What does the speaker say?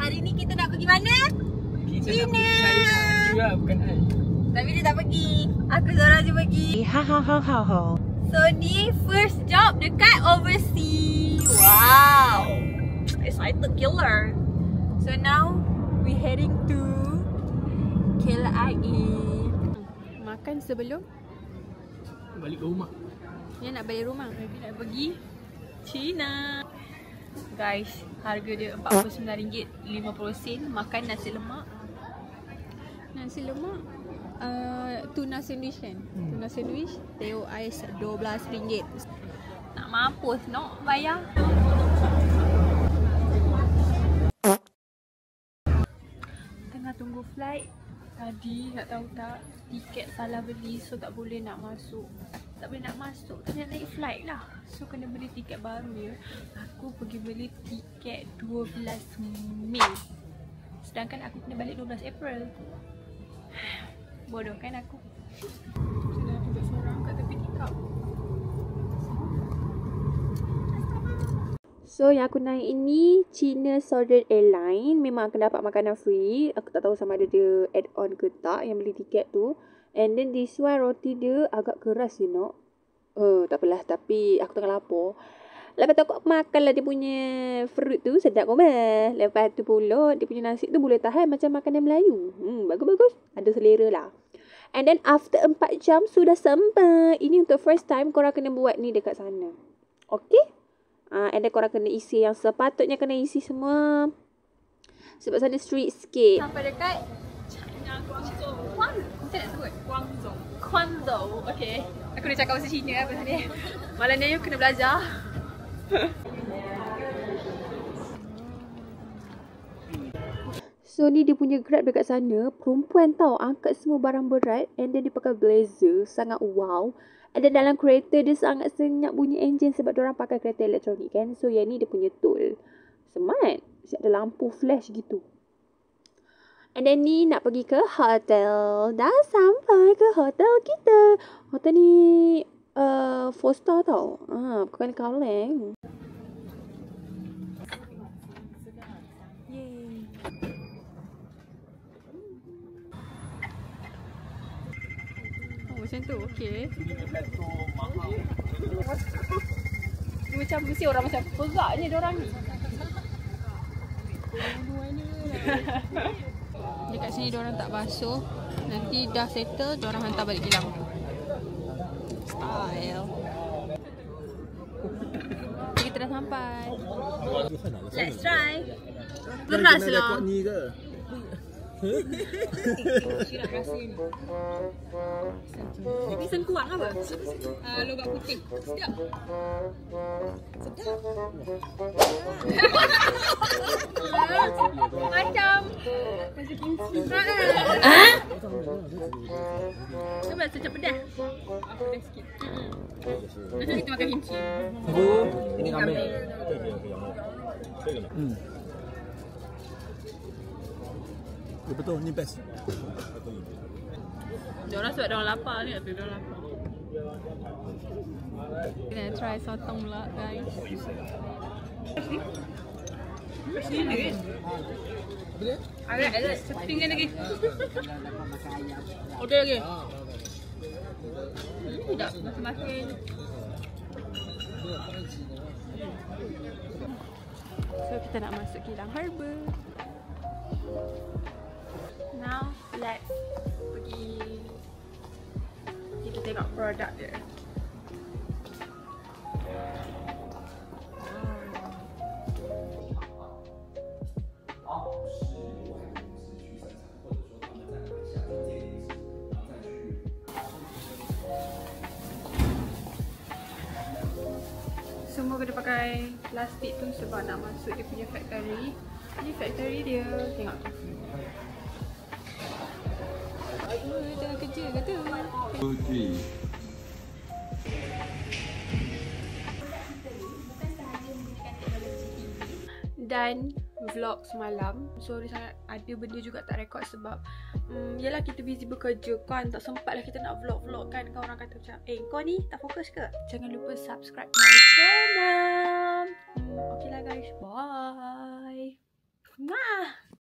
Hari ni kita nak pergi mana? China. Juga bukan I. Tapi dia tak pergi. Aku seorang je pergi. So ni first job dekat overseas. Wow. Excited killer. So now we heading to KLIA. Makan sebelum Balik ke rumah. dia nak balik rumah. Maybe nak pergi China. Guys, harga dia RM49.50. Makan nasi lemak. Nasi lemak tuna sandwich kan. Tuna sandwich teh ais RM12. Nak mampus nak bayar. Tengah tunggu flight. Tadi tak tahu tak tiket salah beli, so tak boleh nak masuk. Tak boleh nak masuk, kena naik flight lah. So kena beli tiket baru ya. Aku pergi beli tiket 12 Mei. Sedangkan aku kena balik 12 April. Bodoh kan aku. Sudah duduk seorang kat tepi tikap. So yang aku naik ini China Southern Airline. Memang akan dapat makanan free. Aku tak tahu sama ada dia add on ke tak yang beli tiket tu. And then this one roti dia agak keras you know. Tak apalah, tapi aku tengah lapar. Lepas tu aku makan lah dia punya fruit tu, sedap komel. Lepas tu pula dia punya nasi tu boleh tahan macam makanan Melayu. Bagus-bagus. Ada selera lah. And then after 4 jam sudah sampai. Ini untuk first time korang kena buat ni dekat sana. Okay? And then korang kena isi yang sepatutnya kena isi semua. Sebab sana street sikit. Sampai dekat China Guangzhou. Macam nak sebut? Guangzhou. Okay. Aku dah cakap bahasa Cina pasal ni. Malam ni you kena belajar. So ni dia punya Grab dekat sana. Perempuan tau angkat semua barang berat. And then dia pakai blazer. Sangat wow. And then dalam kereta dia sangat senyap bunyi enjin. Sebab diorang pakai kereta elektronik kan. So yang ni dia punya tool. Smart. Siap ada lampu flash gitu. And then ni nak pergi ke hotel. Dah sampai ke hotel kita. Hotel ni 4 star tau. Bukan kaleng. Yay. Macam tu, okey. Macam mesti orang macam pegak je diorang ni. Dekat sini diorang tak basuh. Nanti dah settle, diorang hantar balik kilang. Style. Kita dah sampai. Let's try. Keras lah. Silap rasa ni. Ini sengkuang apa? Lobak putih. Sedap. Sedap. Macam kimchi. Cuba secap pedas. Pedas sikit. Nanti kita makan kimchi. Ini kambing. Ya, betul, ni best. Diorang sebab diorang lapar ni, tapi diorang lapar. Kita try sotong pula guys. Sini kan? Ada settingnya lagi. Ada lagi. Tidak, masing-masing. So kita nak masuk kilang harbour. Now let's pergi kita tengok produk dia. Semua kena pakai plastik tu sebab nak masuk dia punya factory. Ini factory dia, tengok tu. Tengah kerja ke tu? Dan vlog semalam. Sorry sangat ada benda juga tak rekod sebab yalah kita busy bekerja kan. Tak sempat lah kita nak vlog-vlog kan. Kau orang kata macam kau ni tak fokus ke? Jangan lupa subscribe my channel. Okay lah guys, bye.